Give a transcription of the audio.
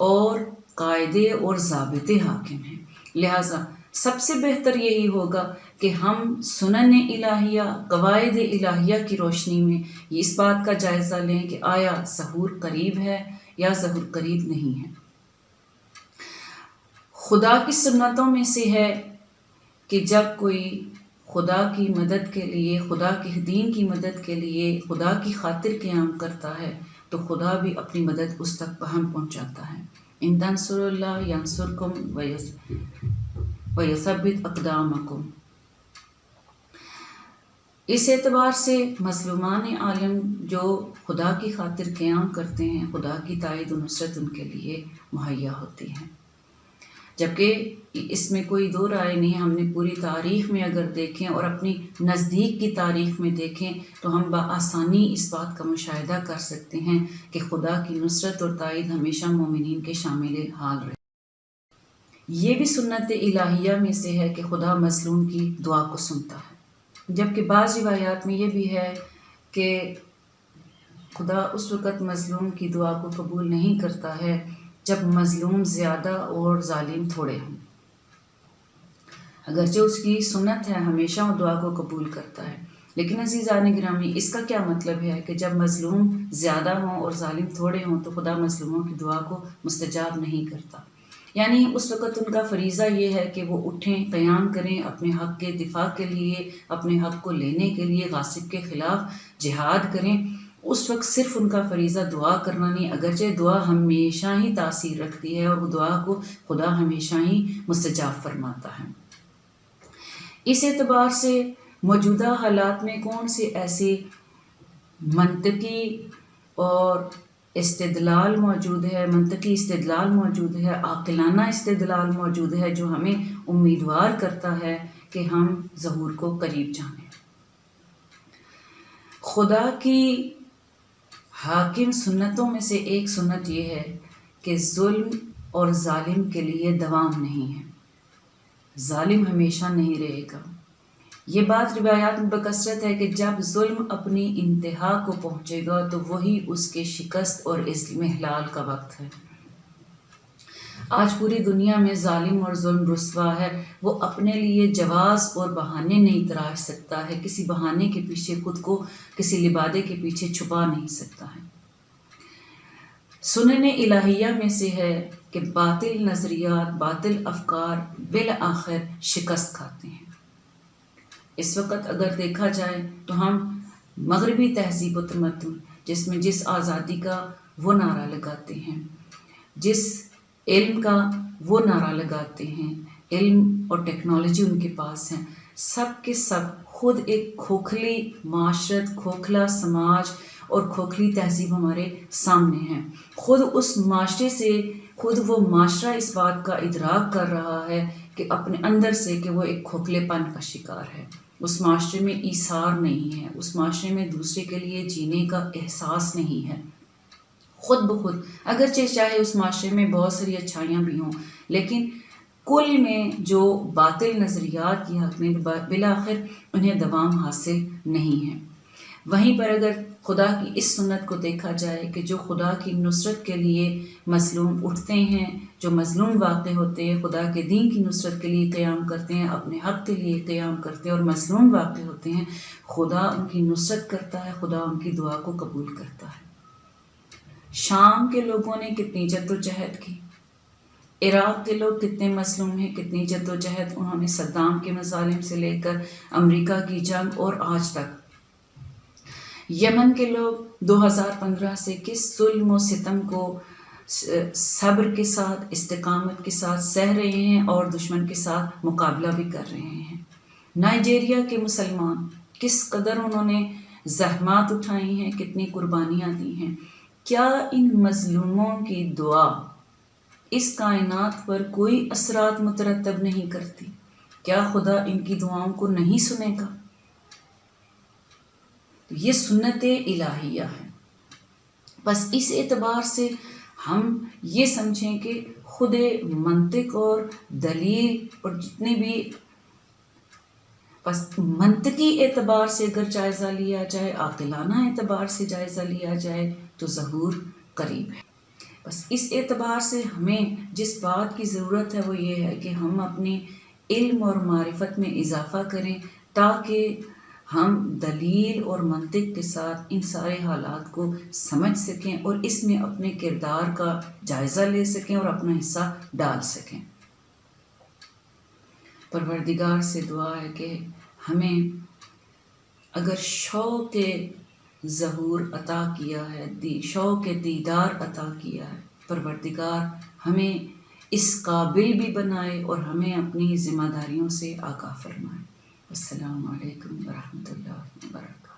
اور قاعدے اور ضابطے حاکم ہیں۔ لہٰذا سب سے بہتر یہی ہوگا کہ ہم سنن الہیہ، قواعد الہیہ کی روشنی میں اس بات کا جائزہ لیں کہ آیا ظہور قریب ہے یا ظہور قریب نہیں ہے۔ خدا کی سنتوں میں سے ہے کہ جب کوئی خدا کی مدد کے لیے، خدا کے دین کی مدد کے لیے خدا کی خاطر قیام کرتا ہے تو خدا بھی اپنی مدد اس تک پہنچاتا ہے۔ ان تنصروا اللہ ینصرکم ویثبت اقدامکم۔ اس اعتبار سے مظلومان عالم جو خدا کی خاطر قیام کرتے ہیں، خدا کی تائید و نصرت ان کے لیے مہیا ہوتی ہے۔ جبکہ اس میں کوئی دو رائے نہیں، ہم نے پوری تاریخ میں اگر دیکھیں اور اپنی نزدیک کی تاریخ میں دیکھیں تو ہم بآسانی اس بات کا مشاہدہ کر سکتے ہیں کہ خدا کی نصرت اور تائید ہمیشہ مومنین کے شامل حال رہے۔ یہ بھی سنت الہیہ میں سے ہے کہ خدا مظلوم کی دعا کو سنتا ہے، جبکہ بعض روایات میں یہ بھی ہے کہ خدا اس وقت مظلوم کی دعا کو قبول نہیں کرتا ہے جب مظلوم زیادہ اور ظالم تھوڑے ہوں۔ اگرچہ اس کی سنت ہے ہمیشہ وہ دعا کو قبول کرتا ہے، لیکن عزیزان گرامی اس کا کیا مطلب ہے کہ جب مظلوم زیادہ ہوں اور ظالم تھوڑے ہوں تو خدا مظلوموں کی دعا کو مستجاب نہیں کرتا؟ یعنی اس وقت ان کا فریضہ یہ ہے کہ وہ اٹھیں، قیام کریں، اپنے حق کے دفاع کے لیے، اپنے حق کو لینے کے لیے غاصب کے خلاف جہاد کریں۔ اس وقت صرف ان کا فریضہ دعا کرنا نہیں، اگرچہ دعا ہمیشہ ہی تاثیر رکھتی ہے اور وہ دعا کو خدا ہمیشہ ہی مستجاب فرماتا ہے۔ اس اعتبار سے موجودہ حالات میں کون سے ایسے منطقی اور استدلال موجود ہے، منطقی استدلال موجود ہے، عاقلانہ استدلال موجود ہے جو ہمیں امیدوار کرتا ہے کہ ہم ظہور کو قریب جانیں۔ خدا کی حاکم سنتوں میں سے ایک سنت یہ ہے کہ ظلم اور ظالم کے لیے دوام نہیں ہے، ظالم ہمیشہ نہیں رہے گا۔ یہ بات روایات میں بکثرت ہے کہ جب ظلم اپنی انتہا کو پہنچے گا تو وہی اس کے شکست اور اضمحلال کا وقت ہے۔ آج پوری دنیا میں ظالم اور ظلم رسوا ہے، وہ اپنے لیے جواز اور بہانے نہیں تراش سکتا ہے، کسی بہانے کے پیچھے خود کو کسی لبادے کے پیچھے چھپا نہیں سکتا ہے۔ سنن الہیہ میں سے ہے کہ باطل نظریات، باطل افکار بالآخر شکست کھاتے ہیں۔ اس وقت اگر دیکھا جائے تو ہم مغربی تہذیب و تمدن جس میں جس آزادی کا وہ نعرہ لگاتے ہیں، جس علم کا وہ نعرہ لگاتے ہیں، علم اور ٹیکنالوجی ان کے پاس ہیں، سب کے سب خود ایک کھوکھلی معاشرت، کھوکھلا سماج اور کھوکھلی تہذیب ہمارے سامنے ہیں۔ خود اس معاشرے سے خود وہ معاشرہ اس بات کا ادراک کر رہا ہے کہ اپنے اندر سے کہ وہ ایک کھوکھلے پن کا شکار ہے۔ اس معاشرے میں ایثار نہیں ہے، اس معاشرے میں دوسرے کے لیے جینے کا احساس نہیں ہے۔ خود بخود اگرچہ چاہے اس معاشرے میں بہت ساری اچھائیاں بھی ہوں، لیکن کل میں جو باطل نظریات کی حق میں بالآخر انہیں دوام حاصل نہیں ہے۔ وہیں پر اگر خدا کی اس سنت کو دیکھا جائے کہ جو خدا کی نصرت کے لیے مظلوم اٹھتے ہیں، جو مظلوم واقع ہوتے ہیں، خدا کے دین کی نصرت کے لیے قیام کرتے ہیں، اپنے حق کے لیے قیام کرتے ہیں اور مظلوم واقع ہوتے ہیں، خدا ان کی نصرت کرتا ہے، خدا ان کی دعا کو قبول کرتا ہے۔ شام کے لوگوں نے کتنی جد و جہد کی، عراق کے لوگ کتنے مظلوم ہیں، کتنی جد و جہد انہوں نے صدام کے مظالم سے لے کر امریکہ کی جنگ اور آج تک۔ یمن کے لوگ 2015 سے کس ظلم و ستم کو صبر کے ساتھ، استقامت کے ساتھ سہ رہے ہیں اور دشمن کے ساتھ مقابلہ بھی کر رہے ہیں۔ نائجیریا کے مسلمان کس قدر انہوں نے زحمات اٹھائی ہیں، کتنی قربانیاں دی ہیں۔ کیا ان مظلوموں کی دعا اس کائنات پر کوئی اثرات مترتب نہیں کرتی؟ کیا خدا ان کی دعاؤں کو نہیں سنے گا؟ یہ سنت الہیہ ہے۔ بس اس اعتبار سے ہم یہ سمجھیں کہ خود منطق اور دلیل اور جتنے بھی بس منطقی اعتبار سے اگر جائزہ لیا جائے، عاقلانہ اعتبار سے جائزہ لیا جائے تو ظہور قریب ہے۔ بس اس اعتبار سے ہمیں جس بات کی ضرورت ہے وہ یہ ہے کہ ہم اپنی علم اور معرفت میں اضافہ کریں تاکہ ہم دلیل اور منطق کے ساتھ ان سارے حالات کو سمجھ سکیں اور اس میں اپنے کردار کا جائزہ لے سکیں اور اپنا حصہ ڈال سکیں۔ پروردگار سے دعا ہے کہ ہمیں اگر شوق ظہور عطا کیا ہے، شوق دیدار عطا کیا ہے، پروردگار ہمیں اس قابل بھی بنائے اور ہمیں اپنی ذمہ داریوں سے آگاہ فرمائے۔ السلام علیکم ورحمۃ اللہ وبرکاتہ۔